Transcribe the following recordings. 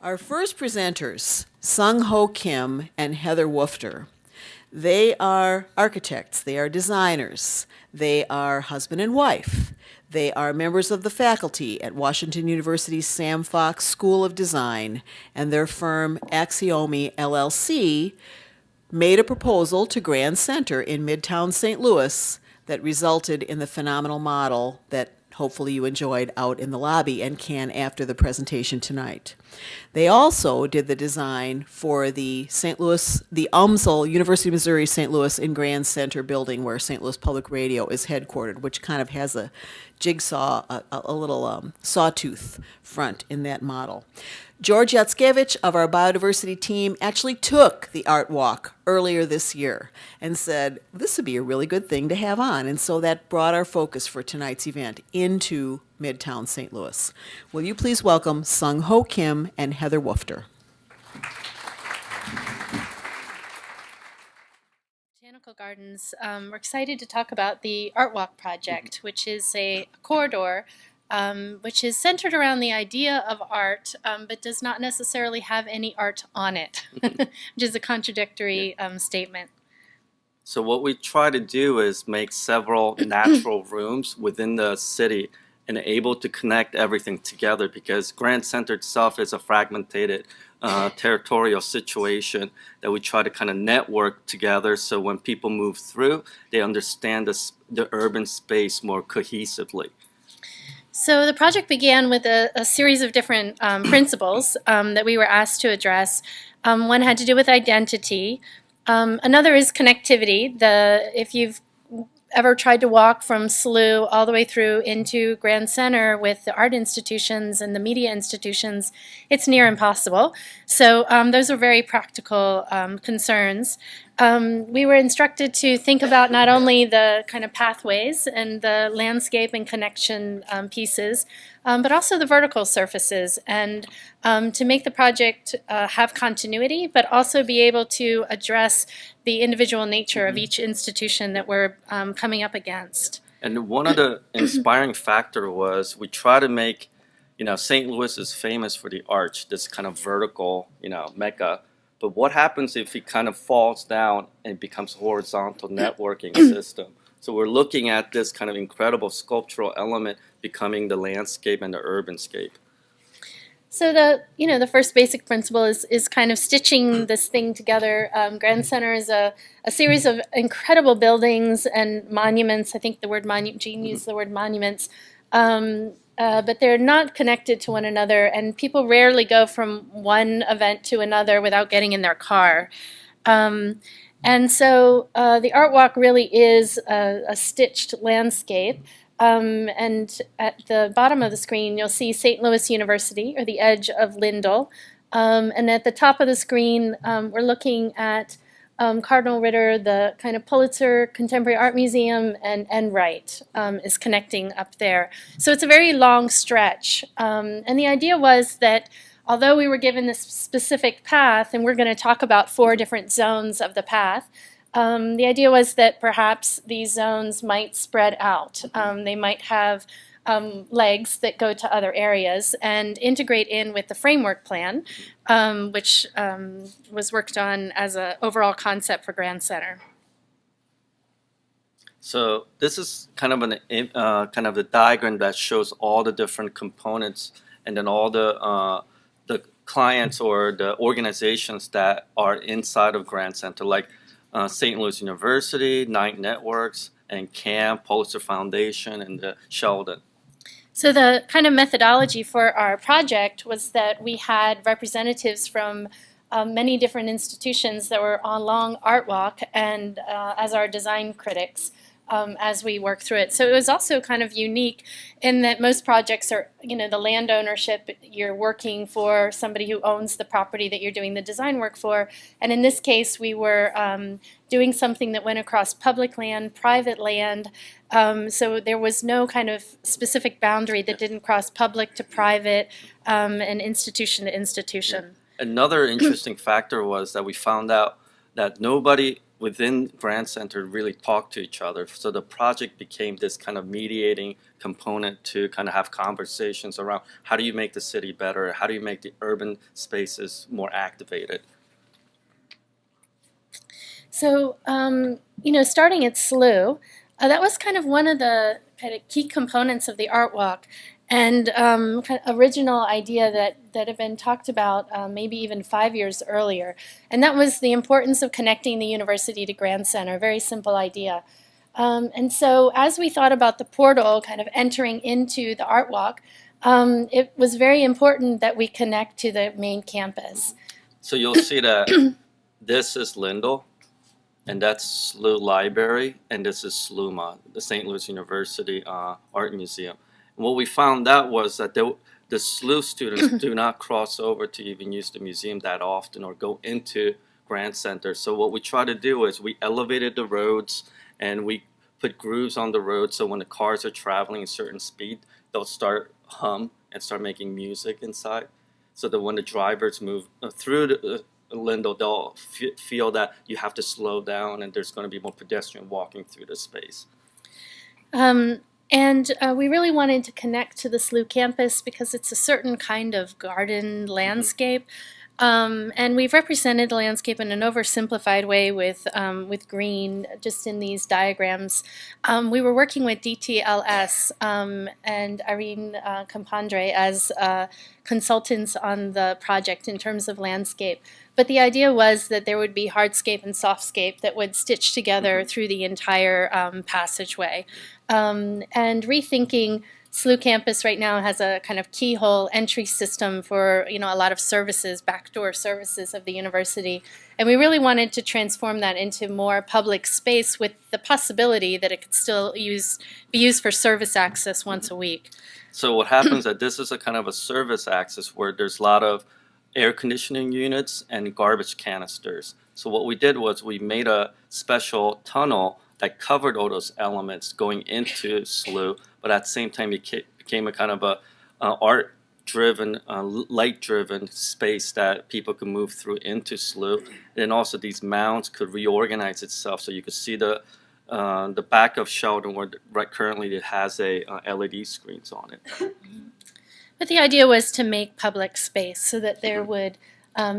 Our first presenters, Sung Ho Kim and Heather Woofer. They are architects, they are designers, they are husband and wife. They are members of the faculty at Washington University's Sam Fox School of Design, and their firm, Axiomi LLC, made a proposal to Grand Center in Midtown St. Louis that resulted in the phenomenal model that hopefully you enjoyed out in the lobby and can after the presentation tonight. They also did the design for the UMSL, University of Missouri St. Louis in Grand Center building where St. Louis Public Radio is headquartered, which kind of has a jigsaw, a little sawtooth front in that model. George Yatskevich of our biodiversity team actually took the art walk earlier this year and said, this would be a really good thing to have on. And so that brought our focus for tonight's event into Midtown St. Louis. Will you please welcome Sung Ho Kim and Heather Woofer. Botanical Gardens, we're excited to talk about the Art Walk project, which is a corridor which is centered around the idea of art, but does not necessarily have any art on it, which is a contradictory statement. So what we try to do is make several natural rooms within the city and able to connect everything together, because Grand Center itself is a fragmented territorial situation that we try to kind of network together, so when people move through, they understand the urban space more cohesively. So the project began with a series of different principles that we were asked to address. One had to do with identity. Another is connectivity. If you've ever tried to walk from SLU all the way through into Grand Center with the art institutions and the media institutions, it's near impossible. So those are very practical concerns. We were instructed to think about not only the kind of pathways and the landscape and connection pieces, but also the vertical surfaces, and to make the project have continuity, but also be able to address the individual nature of each institution that we're coming up against. And one of the inspiring factor was we try to make, St. Louis is famous for the arch, this kind of vertical, mecca. But what happens if it kind of falls down and becomes a horizontal networking system? So we're looking at this kind of incredible sculptural element becoming the landscape and the urbanscape. So the first basic principle is kind of stitching this thing together. Grand Center is a series of incredible buildings and monuments. I think the word Jean used the word monuments. But they're not connected to one another, and people rarely go from one event to another without getting in their car. And so the Art Walk really is a stitched landscape. And at the bottom of the screen, you'll see St. Louis University, or the edge of Lindell. And at the top of the screen, we're looking at Cardinal Ritter, the kind of Pulitzer Contemporary Art Museum, and Wright is connecting up there. So it's a very long stretch. And the idea was that although we were given this specific path, and we're going to talk about 4 different zones of the path, the idea was that perhaps these zones might spread out. They might have legs that go to other areas and integrate in with the framework plan, which was worked on as an overall concept for Grand Center. So this is kind of the diagram that shows all the different components, and then all the clients or the organizations that are inside of Grand Center, like St. Louis University, 9 Networks, and CAM, Pulitzer Foundation, and Sheldon. So the kind of methodology for our project was that we had representatives from many different institutions that were on long art walk and as our design critics as we work through it. So it was also kind of unique in that most projects are, the land ownership, you're working for somebody who owns the property that you're doing the design work for. And in this case, we were doing something that went across public land, private land. So there was no kind of specific boundary that didn't cross public to private and institution to institution. Another interesting factor was that we found out that nobody within Grand Center really talk to each other. So the project became this kind of mediating component to kind of have conversations around how do you make the city better? How do you make the urban spaces more activated? So, starting at SLU, that was kind of one of the kind of key components of the art walk, and kind of original idea that had been talked about maybe even 5 years earlier. And that was the importance of connecting the university to Grand Center, very simple idea. And so as we thought about the portal kind of entering into the art walk, it was very important that we connect to the main campus. So you'll see that this is Lindell, and that's SLU Library, and this is SLUMA, the St. Louis University Art Museum. And what we found out was that the SLU students do not cross over to even use the museum that often or go into Grand Center. So what we try to do is we elevated the roads and we put grooves on the road so when the cars are traveling a certain speed, they'll start hum and start making music inside. So that when the drivers move through the Lindell, they'll feel that you have to slow down and there's going to be more pedestrian walking through the space. And we really wanted to connect to the SLU campus because it's a certain kind of garden landscape. And we've represented the landscape in an oversimplified way with green, just in these diagrams. We were working with DTLS and Irene Campandre as consultants on the project in terms of landscape. But the idea was that there would be hardscape and softscape that would stitch together through the entire passageway. And rethinking SLU campus right now has a kind of keyhole entry system for a lot of services, backdoor services of the university, and we really wanted to transform that into more public space with the possibility that it could still be used for service access once a week. So what happens is that this is a kind of a service access where there's a lot of air conditioning units and garbage canisters. So what we did was we made a special tunnel that covered all those elements going into SLU, but at the same time it became a kind of a art-driven, light-driven space that people could move through into SLU. And then also these mounds could reorganize itself, so you could see the back of Sheldon where currently it has a LED screens on it. But the idea was to make public space so that there would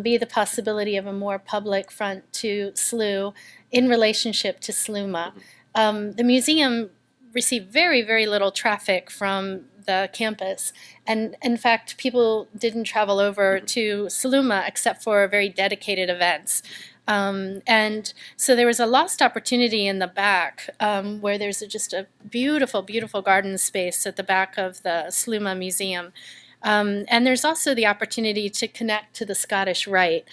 be the possibility of a more public front to SLU in relationship to SLUMA. The museum received very, very little traffic from the campus. And in fact, people didn't travel over to SLUMA except for very dedicated events. And so there was a lost opportunity in the back where there's just a beautiful, beautiful garden space at the back of the SLUMA Museum. And there's also the opportunity to connect to the Scottish Rite,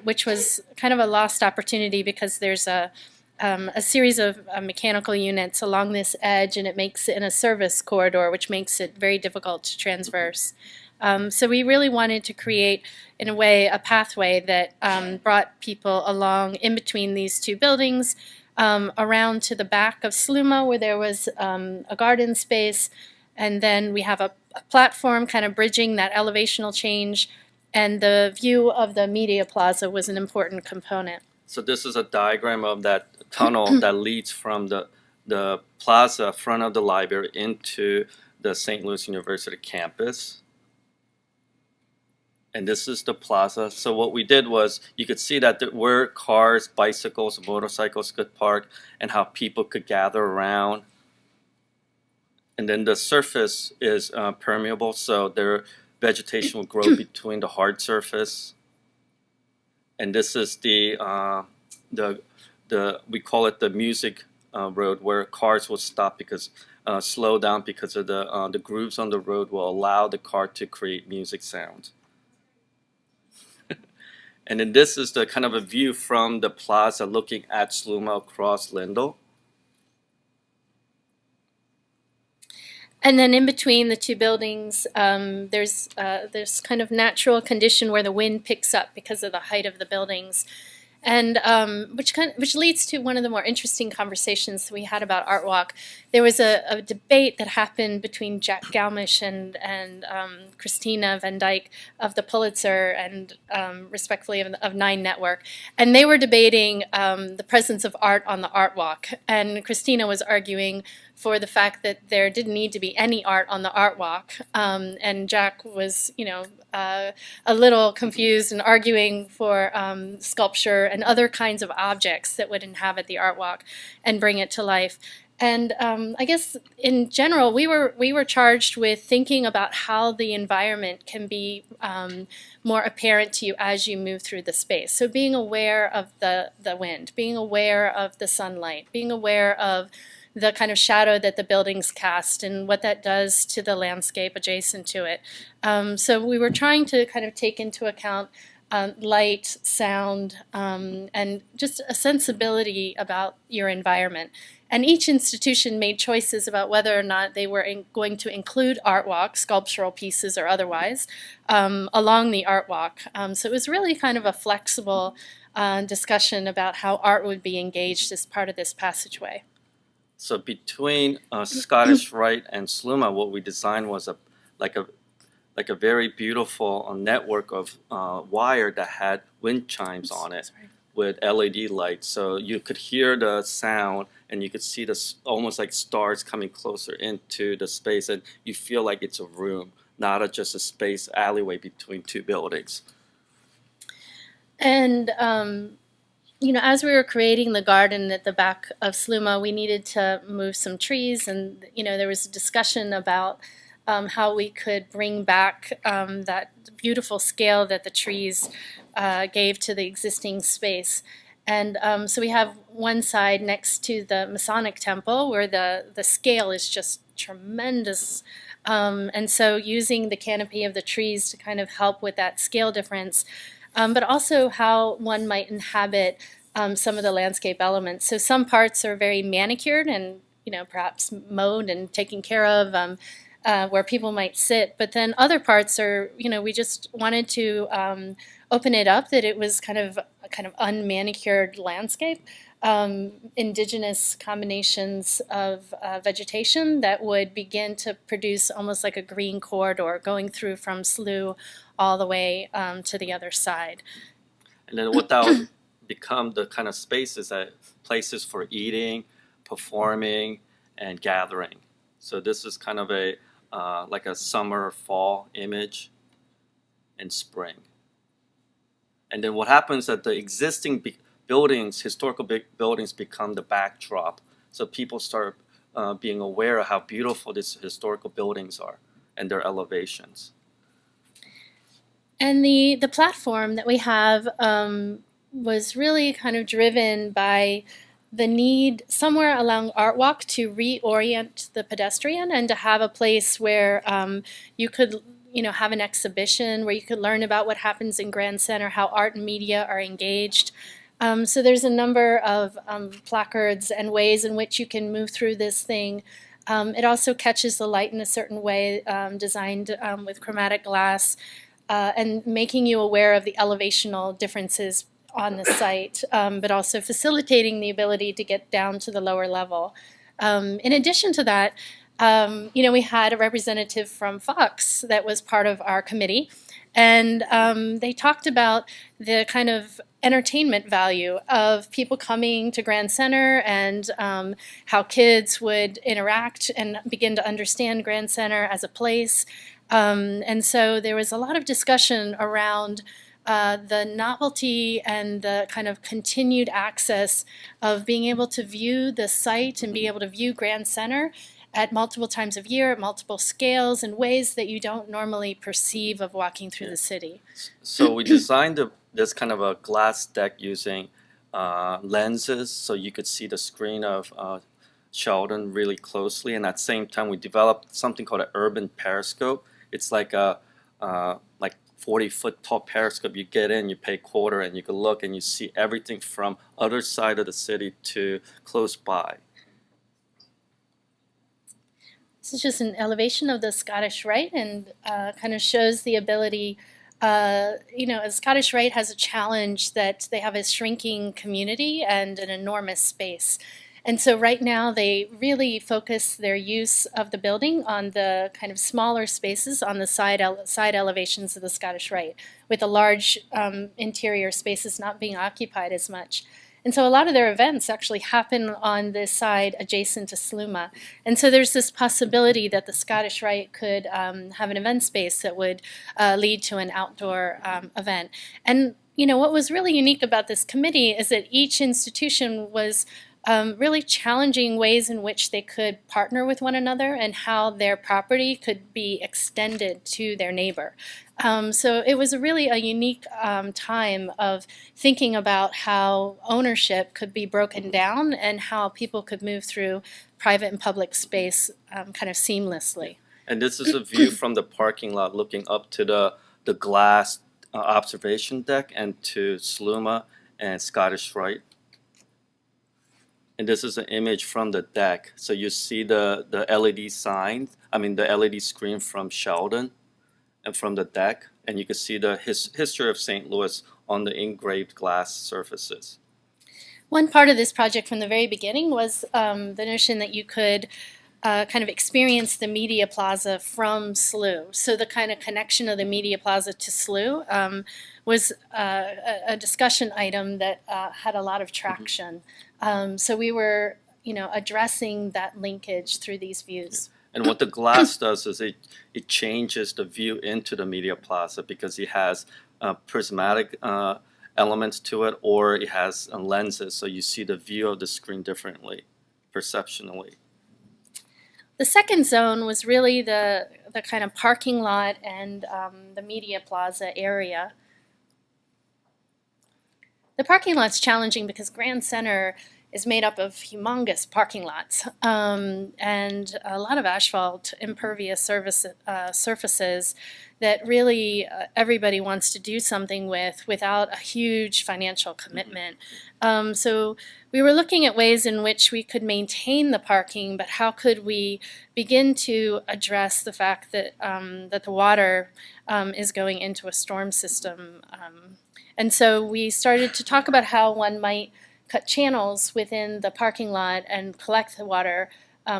which was kind of a lost opportunity because there's a series of mechanical units along this edge, and it makes it in a service corridor, which makes it very difficult to transverse. So we really wanted to create, in a way, a pathway that brought people along in between these two buildings, around to the back of SLUMA where there was a garden space, and then we have a platform kind of bridging that elevational change, and the view of the media plaza was an important component. So this is a diagram of that tunnel that leads from the plaza front of the library into the St. Louis University campus. And this is the plaza. So what we did was you could see that there were cars, bicycles, motorcycles could park, and how people could gather around. And then the surface is permeable, so their vegetation will grow between the hard surface. And this is we call it the music road, where cars will stop because slow down because of the grooves on the road will allow the car to create music sounds. And then this is the kind of a view from the plaza looking at SLUMA across Lindell. And then in between the two buildings, there's kind of natural condition where the wind picks up because of the height of the buildings, and which leads to one of the more interesting conversations we had about Art Walk, there was a debate that happened between Jack Galmish and Christina Van Dyke of the Pulitzer and respectfully of Nine Network, and they were debating the presence of art on the art walk, and Christina was arguing for the fact that there didn't need to be any art on the art walk, and Jack was, a little confused and arguing for sculpture and other kinds of objects that would inhabit the art walk and bring it to life. And I guess in general, we were charged with thinking about how the environment can be more apparent to you as you move through the space. So being aware of the wind, being aware of the sunlight, being aware of the kind of shadow that the buildings cast and what that does to the landscape adjacent to it. So we were trying to kind of take into account light, sound, and just a sensibility about your environment. And each institution made choices about whether or not they were going to include art walk, sculptural pieces or otherwise, along the art walk. So it was really kind of a flexible discussion about how art would be engaged as part of this passageway. So between Scottish Rite and Sluma, what we designed was a very beautiful network of wire that had wind chimes on it with LED lights. So you could hear the sound and you could see almost like stars coming closer into the space, and you feel like it's a room, not just a space alleyway between two buildings. And as we were creating the garden at the back of Sluma, we needed to move some trees, and there was a discussion about how we could bring back that beautiful scale that the trees gave to the existing space. And so we have one side next to the Masonic temple where the scale is just tremendous. And so using the canopy of the trees to kind of help with that scale difference, but also how one might inhabit some of the landscape elements. So some parts are very manicured and perhaps mowed and taken care of, where people might sit. But then other parts are, we just wanted to open it up, that it was kind of unmanicured landscape, indigenous combinations of vegetation that would begin to produce almost like a green corridor going through from Slough all the way to the other side. And then what that would become the kind of spaces that places for eating, performing, and gathering. So this is kind of a like a summer or fall image and spring. And then what happens that the existing buildings, historical buildings, become the backdrop. So people start being aware of how beautiful these historical buildings are and their elevations. And the platform that we have was really kind of driven by the need somewhere along Art Walk to reorient the pedestrian and to have a place where you could have an exhibition, where you could learn about what happens in Grand Center, how art and media are engaged. So there's a number of placards and ways in which you can move through this thing. It also catches the light in a certain way, designed with chromatic glass, and making you aware of the elevational differences on the site, but also facilitating the ability to get down to the lower level. In addition to that, we had a representative from Fox that was part of our committee, and they talked about the kind of entertainment value of people coming to Grand Center and how kids would interact and begin to understand Grand Center as a place. And so there was a lot of discussion around the novelty and the kind of continued access of being able to view the site and be able to view Grand Center at multiple times of year, at multiple scales, in ways that you don't normally perceive of walking through the city. So we designed this kind of a glass deck using lenses, so you could see the screen of Sheldon really closely, and at the same time we developed something called an urban periscope. It's like a 40-foot tall periscope. You get in, you pay $quarter, and you can look and you see everything from other side of the city to close by. This is just an elevation of the Scottish Rite, and kind of shows the ability, Scottish Rite has a challenge that they have a shrinking community and an enormous space. And so right now they really focus their use of the building on the kind of smaller spaces on the side elevations of the Scottish Rite, with the large interior spaces not being occupied as much. And so a lot of their events actually happen on this side adjacent to Sluma. And so there's this possibility that the Scottish Rite could have an event space that would lead to an outdoor event. And you know, what was really unique about this committee is that each institution was really challenging ways in which they could partner with one another and how their property could be extended to their neighbor. So it was really a unique time of thinking about how ownership could be broken down and how people could move through private and public space kind of seamlessly. And this is a view from the parking lot looking up to the glass observation deck and to Sluma and Scottish Rite. And this is an image from the deck. So you see the LED sign, the LED screen from Sheldon and from the deck. And you can see the history of St. Louis on the engraved glass surfaces. One part of this project from the very beginning was the notion that you could kind of experience the Media Plaza from SLU. So the kind of connection of the Media Plaza to SLU was a discussion item that had a lot of traction. So we were, addressing that linkage through these views. And what the glass does is it changes the view into the Media Plaza because it has prismatic elements to it, or it has lenses, so you see the view of the screen differently, perceptionally. The second zone was really the kind of parking lot and the Media Plaza area. The parking lot's challenging because Grand Center is made up of humongous parking lots and a lot of asphalt impervious surfaces that really everybody wants to do something with without a huge financial commitment. So we were looking at ways in which we could maintain the parking, but how could we begin to address the fact that that the water is going into a storm system. And so we started to talk about how one might cut channels within the parking lot and collect the water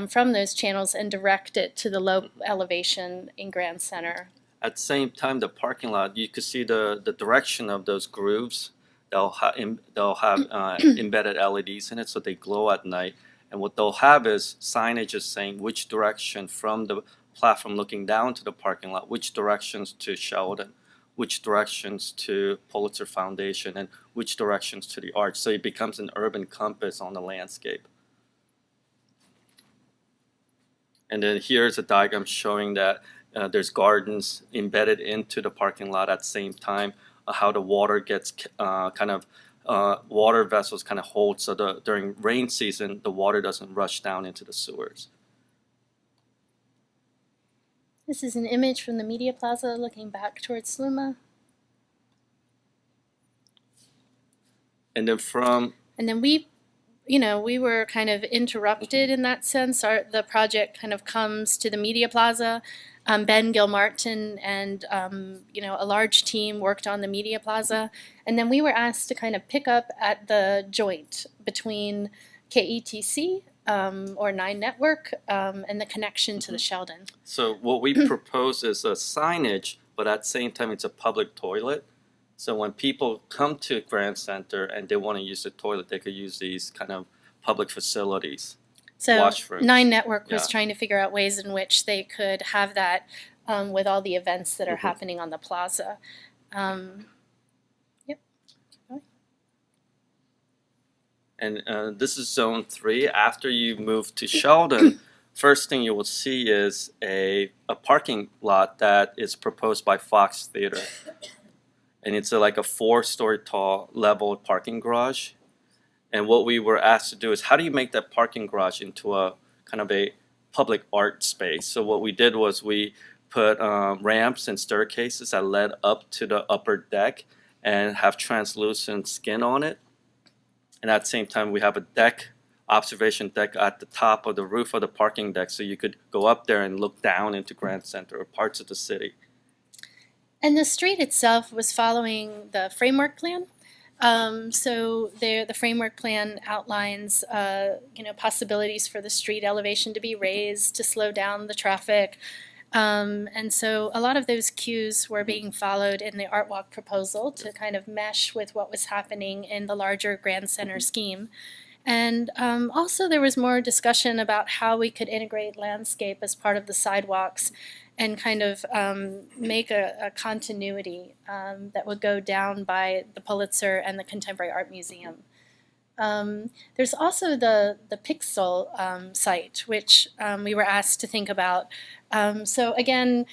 from those channels and direct it to the low elevation in Grand Center. At the same time, the parking lot, you could see the direction of those grooves. They'll have embedded LEDs in it, so they glow at night. And what they'll have is signage is saying which direction from the platform looking down to the parking lot, which directions to Sheldon, which directions to Pulitzer Foundation, and which directions to the arch. So it becomes an urban compass on the landscape. And then here's a diagram showing that there's gardens embedded into the parking lot at the same time, how the water gets water vessels kind of hold, so during rain season, the water doesn't rush down into the sewers. This is an image from the Media Plaza looking back towards Sluma. And then we were kind of interrupted in that sense. The project kind of comes to the Media Plaza. Ben Gilmartin and a large team worked on the Media Plaza, and then we were asked to kind of pick up at the joint between KETC or 9 Network and the connection to the Sheldon. So what we propose is a signage, but at the same time it's a public toilet. So when people come to Grand Center and they want to use the toilet, they could use these kind of public facilities. So Washrooms. 9 Network was Yeah. trying to figure out ways in which they could have that with all the events that are happening on the plaza. Yep. And this is zone 3. After you move to Sheldon, first thing you will see is a parking lot that is proposed by Fox Theater. And it's like a 4-story tall level parking garage. And what we were asked to do is, how do you make that parking garage into a kind of a public art space? So what we did was we put ramps and staircases that led up to the upper deck and have translucent skin on it. And at the same time, we have a deck, observation deck at the top of the roof of the parking deck, so you could go up there and look down into Grand Center or parts of the city. And the street itself was following the framework plan. So the framework plan outlines, possibilities for the street elevation to be raised to slow down the traffic. And so a lot of those cues were being followed in the Art Walk proposal to kind of mesh with what was happening in the larger Grand Center scheme. And also there was more discussion about how we could integrate landscape as part of the sidewalks and kind of make a continuity that would go down by the Pulitzer and the Contemporary Art Museum. There's also the Pixel site, which we were asked to think about. So again,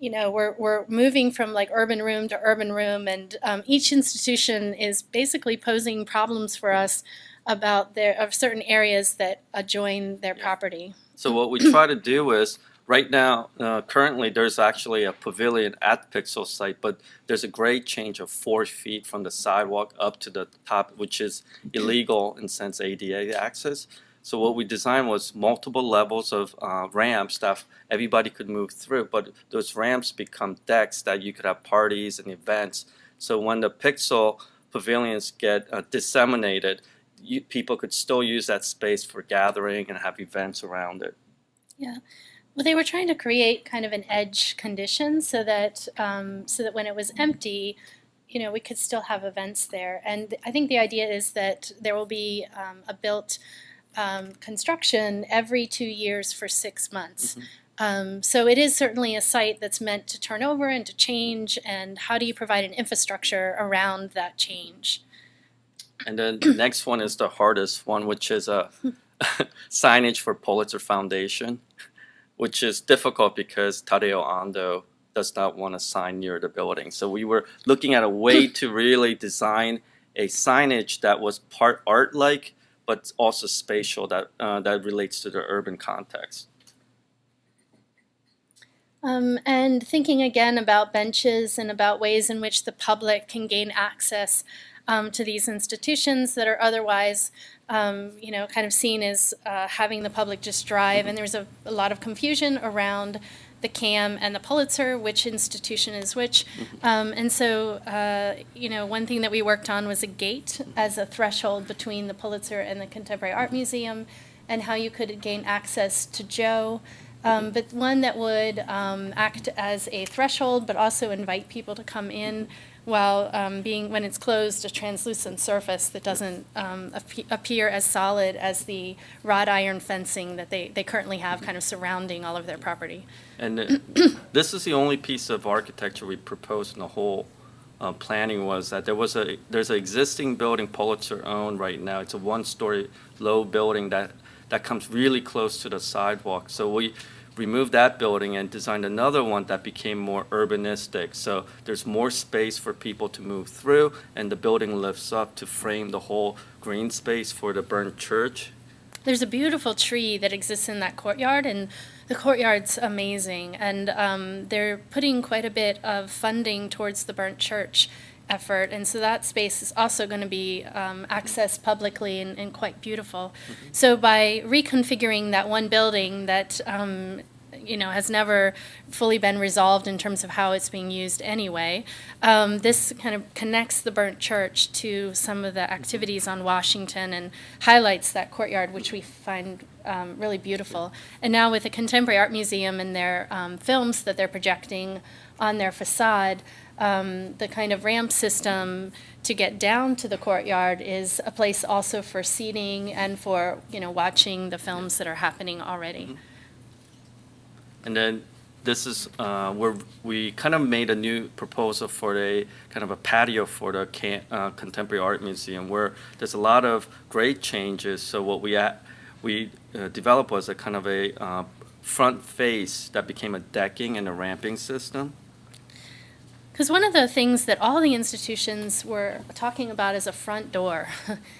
we're moving from like urban room to urban room, and each institution is basically posing problems for us about of certain areas that adjoin their property. So what we try to do is, right now, currently there's actually a pavilion at Pixel site, but there's a grade change of 4 feet from the sidewalk up to the top, which is illegal in sense ADA access. So what we designed was multiple levels of ramps that everybody could move through, but those ramps become decks that you could have parties and events. So when the Pixel pavilions get disseminated, people could still use that space for gathering and have events around it. Yeah. Well, they were trying to create kind of an edge condition so that when it was empty, we could still have events there. And I think the idea is that there will be a built construction every 2 years for 6 months. Mm-hmm. So it is certainly a site that's meant to turn over and to change. And how do you provide an infrastructure around that change? And then the next one is the hardest one, which is a signage for Pulitzer Foundation, which is difficult because Tadeo Ando does not want a sign near the building. So we were looking at a way to really design a signage that was part art-like, but also spatial, that relates to the urban context. And thinking again about benches and about ways in which the public can gain access to these institutions that are otherwise, kind of seen as having the public just drive. And there's a lot of confusion around the CAM and the Pulitzer, which institution is which. And so, one thing that we worked on was a gate as a threshold between the Pulitzer and the Contemporary Art Museum, and how you could gain access to Joe. But one that would act as a threshold, but also invite people to come in while being, when it's closed, a translucent surface that doesn't appear as solid as the wrought iron fencing that they currently have kind of surrounding all of their property. And this is the only piece of architecture we proposed in the whole planning, was that there's an existing building Pulitzer owned right now. It's a 1-story low building that comes really close to the sidewalk. So we removed that building and designed another one that became more urbanistic. So there's more space for people to move through, and the building lifts up to frame the whole green space for the burnt church. There's a beautiful tree that exists in that courtyard, and the courtyard's amazing. And they're putting quite a bit of funding towards the burnt church effort, and so that space is also going to be accessed publicly and quite beautiful. Mm-hmm. So by reconfiguring that one building that has never fully been resolved in terms of how it's being used anyway, this kind of connects the burnt church to some of the activities on Washington and highlights that courtyard, which we find really beautiful. And now with the Contemporary Art Museum and their films that they're projecting on their facade, the kind of ramp system to get down to the courtyard is a place also for seating and for watching the films that are happening already. Mm-hmm. And then this is where we kind of made a new proposal for a kind of a patio for the Contemporary Art Museum, where there's a lot of grade changes. So what we developed was a kind of a front face that became a decking and a ramping system. Because one of the things that all the institutions were talking about is a front door,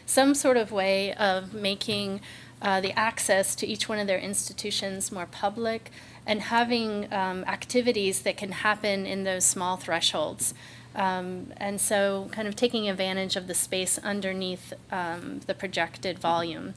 some sort of way of making the access to each one of their institutions more public, and having activities that can happen in those small thresholds. And so kind of taking advantage of the space underneath the projected volume.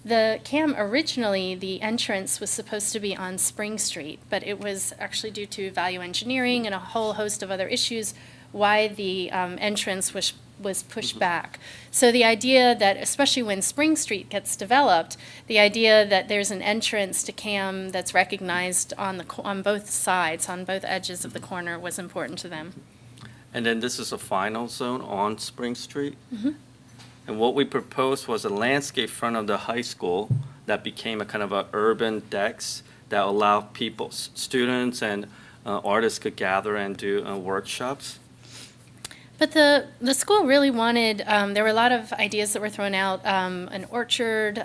The CAM originally, the entrance was supposed to be on Spring Street, but it was actually due to value engineering and a whole host of other issues why the entrance was pushed back. So the idea that, especially when Spring Street gets developed, the idea that there's an entrance to CAM that's recognized on both sides, on both edges of the corner, was important to them. And then this is a final zone on Spring Street. And what we proposed was a landscape front of the high school that became a kind of a urban decks that allow people, students and artists could gather and do workshops. But the school really wanted, there were a lot of ideas that were thrown out, an orchard,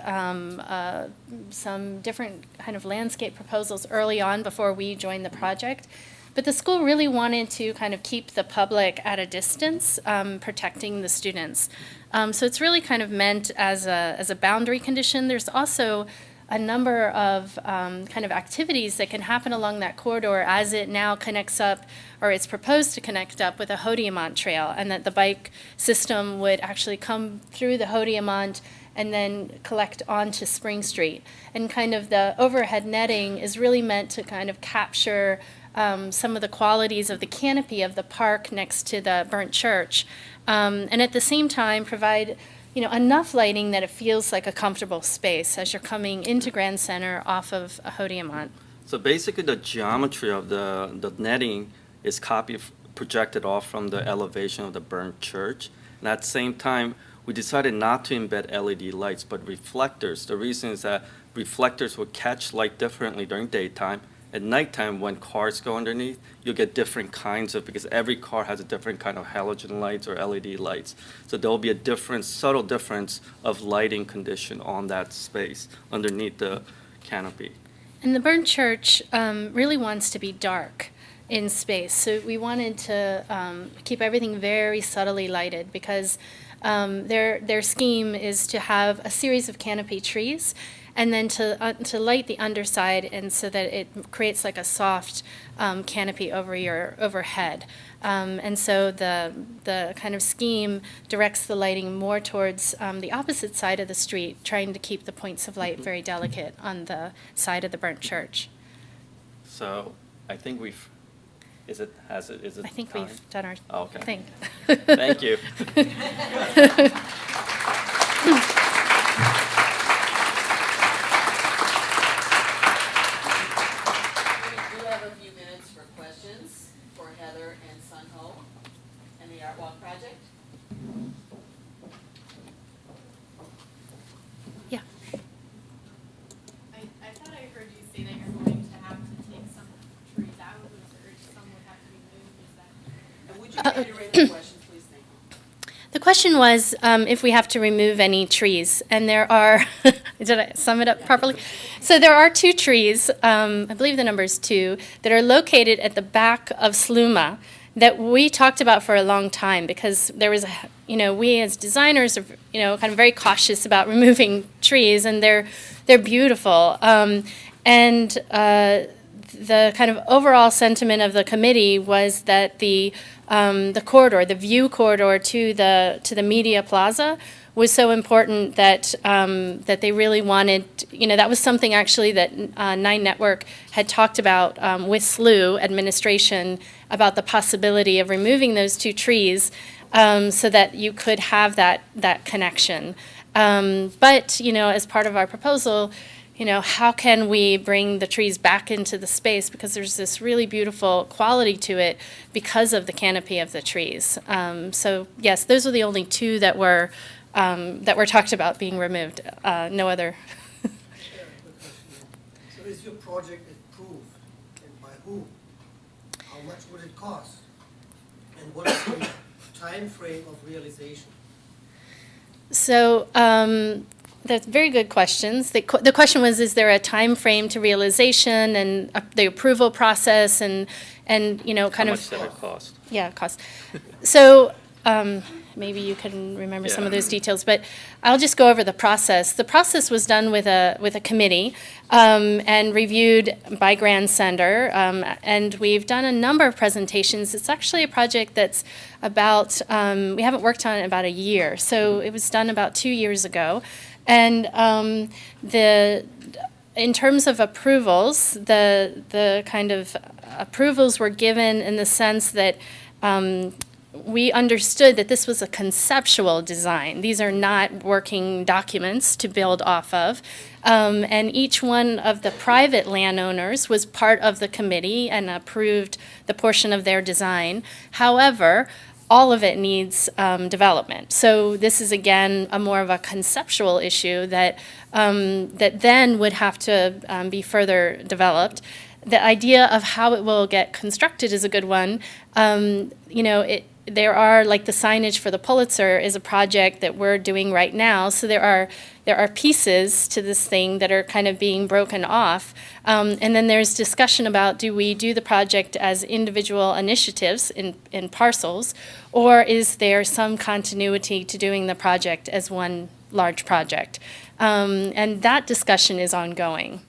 some different kind of landscape proposals early on before we joined the project. But the school really wanted to kind of keep the public at a distance, protecting the students. So it's really kind of meant as a boundary condition. There's also a number of kind of activities that can happen along that corridor as it now connects up, or it's proposed to connect up with a Ho Trail, and that the bike system would actually come through the Ho and then collect onto Spring Street. And kind of the overhead netting is really meant to kind of capture some of the qualities of the canopy of the park next to the burnt church, and at the same time provide enough lighting that it feels like a comfortable space as you're coming into Grand Center off of Ho. So basically the geometry of the netting is projected off from the elevation of the burnt church. And at the same time, we decided not to embed LED lights, but reflectors. The reason is that reflectors will catch light differently during daytime. At nighttime, when cars go underneath, you'll get different kinds of, because every car has a different kind of halogen lights or LED lights. So there'll be a different, subtle difference of lighting condition on that space underneath the canopy. And the burnt church really wants to be dark in space. So we wanted to keep everything very subtly lighted, because their scheme is to have a series of canopy trees, and then to light the underside, and so that it creates like a soft canopy over your overhead. And so the kind of scheme directs the lighting more towards the opposite side of the street, trying to keep the points of light very delicate on the side of the burnt church. So I think we've, is it I think time? we've done our Okay. thing. Thank you. We have a few minutes for questions for Heather and Sun Ho and the Art Walk project. Yeah. I thought I heard you say that you're going to have to take some trees out, or some would have to be moved, is that? And would you reiterate the question, please? Thank you. The question was if we have to remove any trees, and there are, did I sum it up properly? So there are 2 trees, I believe the number is 2, that are located at the back of Sluma that we talked about for a long time, because there was, we as designers are, kind of very cautious about removing trees, and they're beautiful. And the kind of overall sentiment of the committee was that the corridor, the view corridor to the media plaza, was so important that that they really wanted. That was something actually that Nine Network had talked about with SLU administration about the possibility of removing those 2 trees so that you could have that connection. But as part of our proposal, how can we bring the trees back into the space, because there's this really beautiful quality to it because of the canopy of the trees. So yes, those are the only 2 that were talked about being removed. No other. So is your project approved, and by whom? How much would it cost? And what is the time frame of realization? So that's very good questions. The question was, is there a time frame to realization, and the approval process, and kind How of much did it cost? Yeah, cost. So maybe you can remember some of those details, but I'll just go over the process. The process was done with a committee and reviewed by Grand Center, and we've done a number of presentations. It's actually a project that's about, we haven't worked on it in about a year, so it was done about 2 years ago. And in terms of approvals, the kind of approvals were given in the sense that we understood that this was a conceptual design. These are not working documents to build off of. And each one of the private landowners was part of the committee and approved the portion of their design. However, all of it needs development. So this is, again, a more of a conceptual issue that, that then would have to be further developed. The idea of how it will get constructed is a good one. You know, there are, like the signage for the Pulitzer is a project that we're doing right now. So there are pieces to this thing that are kind of being broken off. And then there's discussion about, do we do the project as individual initiatives in parcels, or is there some continuity to doing the project as one large project? And that discussion is ongoing.